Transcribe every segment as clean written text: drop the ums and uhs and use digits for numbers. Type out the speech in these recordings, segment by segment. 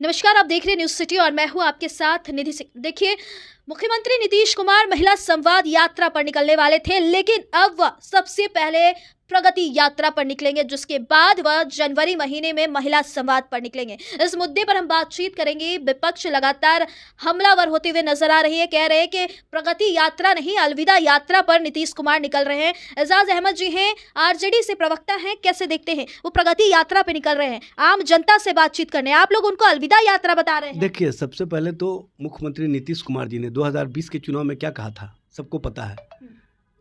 नमस्कार, आप देख रहे हैं न्यूज सिटी और मैं हूं आपके साथ निधि सिंह। देखिए, मुख्यमंत्री नीतीश कुमार महिला संवाद यात्रा पर निकलने वाले थे, लेकिन अब वह सबसे पहले प्रगति यात्रा पर निकलेंगे, जिसके बाद वह जनवरी महीने में महिला संवाद पर निकलेंगे। इस मुद्दे पर हम बातचीत करेंगे। विपक्ष लगातार हमलावर होते हुए नजर आ रही है, कह रहे हैं कि प्रगति यात्रा नहीं अलविदा यात्रा पर नीतीश कुमार निकल रहे हैं। एजाज अहमद जी हैं, आरजेडी से प्रवक्ता हैं, कैसे देखते हैं? वो प्रगति यात्रा पे निकल रहे हैं, आम जनता से बातचीत करने, आप लोग उनको अलविदा यात्रा बता रहे हैं। देखिए, सबसे पहले तो मुख्यमंत्री नीतीश कुमार जी ने 2020 के चुनाव में क्या कहा था, सबको पता है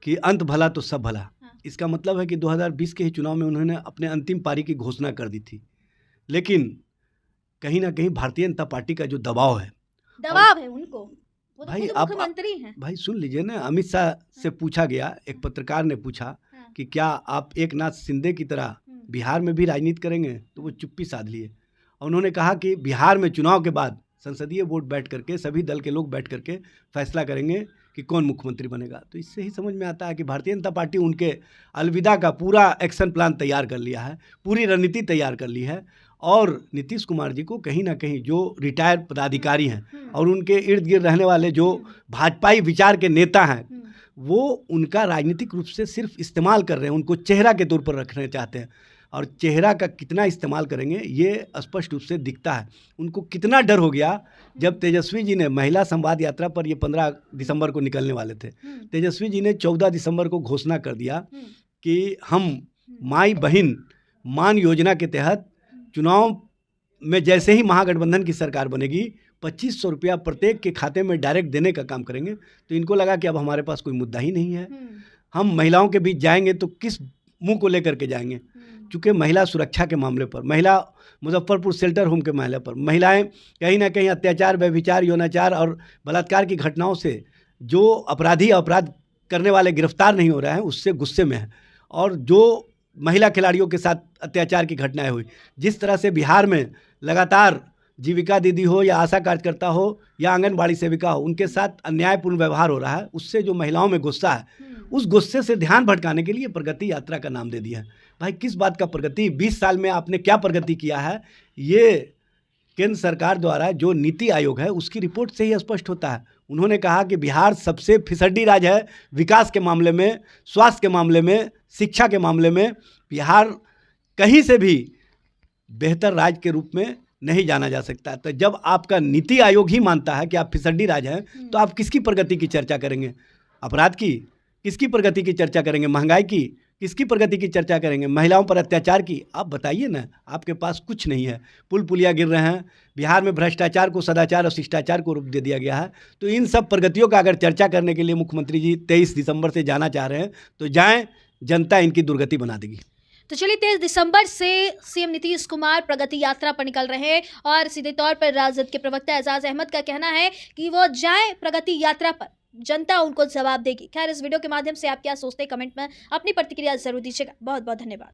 कि अंत भला तो सब भला। इसका मतलब है कि 2020 के ही चुनाव में उन्होंने अपने अंतिम पारी की घोषणा कर दी थी, लेकिन कहीं ना कहीं भारतीय जनता पार्टी का जो दबाव है उनको, वो तो भाई खुद आप मुख्यमंत्री हैं। भाई सुन लीजिए ना, अमित शाह से पूछा गया, एक पत्रकार ने पूछा कि क्या आप एक नाथ शिंदे की तरह बिहार में भी राजनीति करेंगे, तो वो चुप्पी साध लिए और उन्होंने कहा कि बिहार में चुनाव के बाद संसदीय बोर्ड बैठ करके सभी दल के लोग बैठ करके फैसला करेंगे कि कौन मुख्यमंत्री बनेगा। तो इससे ही समझ में आता है कि भारतीय जनता पार्टी उनके अलविदा का पूरा एक्शन प्लान तैयार कर लिया है, पूरी रणनीति तैयार कर ली है। और नीतीश कुमार जी को कहीं ना कहीं जो रिटायर्ड पदाधिकारी हैं और उनके इर्द गिर्द रहने वाले जो भाजपाई विचार के नेता हैं, वो उनका राजनीतिक रूप से सिर्फ इस्तेमाल कर रहे हैं, उनको चेहरा के तौर पर रखना चाहते हैं। और चेहरा का कितना इस्तेमाल करेंगे ये स्पष्ट रूप से दिखता है। उनको कितना डर हो गया जब तेजस्वी जी ने महिला संवाद यात्रा पर, ये 15 दिसंबर को निकलने वाले थे, तेजस्वी जी ने 14 दिसंबर को घोषणा कर दिया कि हम माई बहन मान योजना के तहत चुनाव में जैसे ही महागठबंधन की सरकार बनेगी 2500 रुपया प्रत्येक के खाते में डायरेक्ट देने का काम करेंगे। तो इनको लगा कि अब हमारे पास कोई मुद्दा ही नहीं है, हम महिलाओं के बीच जाएंगे तो किस मुंह को लेकर के जाएंगे। चूँकि महिला सुरक्षा के मामले पर, महिला मुजफ्फरपुर शेल्टर होम के मामले पर, महिलाएं कहीं ना कहीं अत्याचार, व्यभिचार, यौनाचार और बलात्कार की घटनाओं से जो अपराधी अपराध करने वाले गिरफ्तार नहीं हो रहे हैं, उससे गुस्से में है। और जो महिला खिलाड़ियों के साथ अत्याचार की घटनाएं हुई, जिस तरह से बिहार में लगातार जीविका दीदी हो या आशा कार्यकर्ता हो या आंगनबाड़ी सेविका हो, उनके साथ अन्यायपूर्ण व्यवहार हो रहा है, उससे जो महिलाओं में गुस्सा है, उस गुस्से से ध्यान भटकाने के लिए प्रगति यात्रा का नाम दे दिया है। भाई किस बात का प्रगति? 20 साल में आपने क्या प्रगति किया है? ये केंद्र सरकार द्वारा जो नीति आयोग है उसकी रिपोर्ट से ही स्पष्ट होता है। उन्होंने कहा कि बिहार सबसे फिसड्डी राज्य है विकास के मामले में, स्वास्थ्य के मामले में, शिक्षा के मामले में। बिहार कहीं से भी बेहतर राज्य के रूप में नहीं जाना जा सकता। तो जब आपका नीति आयोग ही मानता है कि आप फिसड्डी राज्य हैं, तो आप किसकी प्रगति की चर्चा करेंगे? अपराध की किसकी प्रगति की चर्चा करेंगे? महंगाई की किसकी प्रगति की चर्चा करेंगे? महिलाओं पर अत्याचार की? आप बताइए ना, आपके पास कुछ नहीं है। पुल पुलिया गिर रहे हैं, बिहार में भ्रष्टाचार को सदाचार और शिष्टाचार को रूप दे दिया गया है। तो इन सब प्रगतियों का अगर चर्चा करने के लिए मुख्यमंत्री जी 23 दिसंबर से जाना चाह रहे हैं, तो जाएं, जनता इनकी दुर्गति बना देगी। तो चलिए, 23 दिसंबर से सीएम नीतीश कुमार प्रगति यात्रा पर निकल रहे हैं और सीधे तौर पर राजद के प्रवक्ता एजाज अहमद का कहना है कि वो जाएं प्रगति यात्रा पर, जनता उनको जवाब देगी। खैर, इस वीडियो के माध्यम से आप क्या सोचते हैं, कमेंट में अपनी प्रतिक्रिया जरूर दीजिएगा। बहुत बहुत धन्यवाद।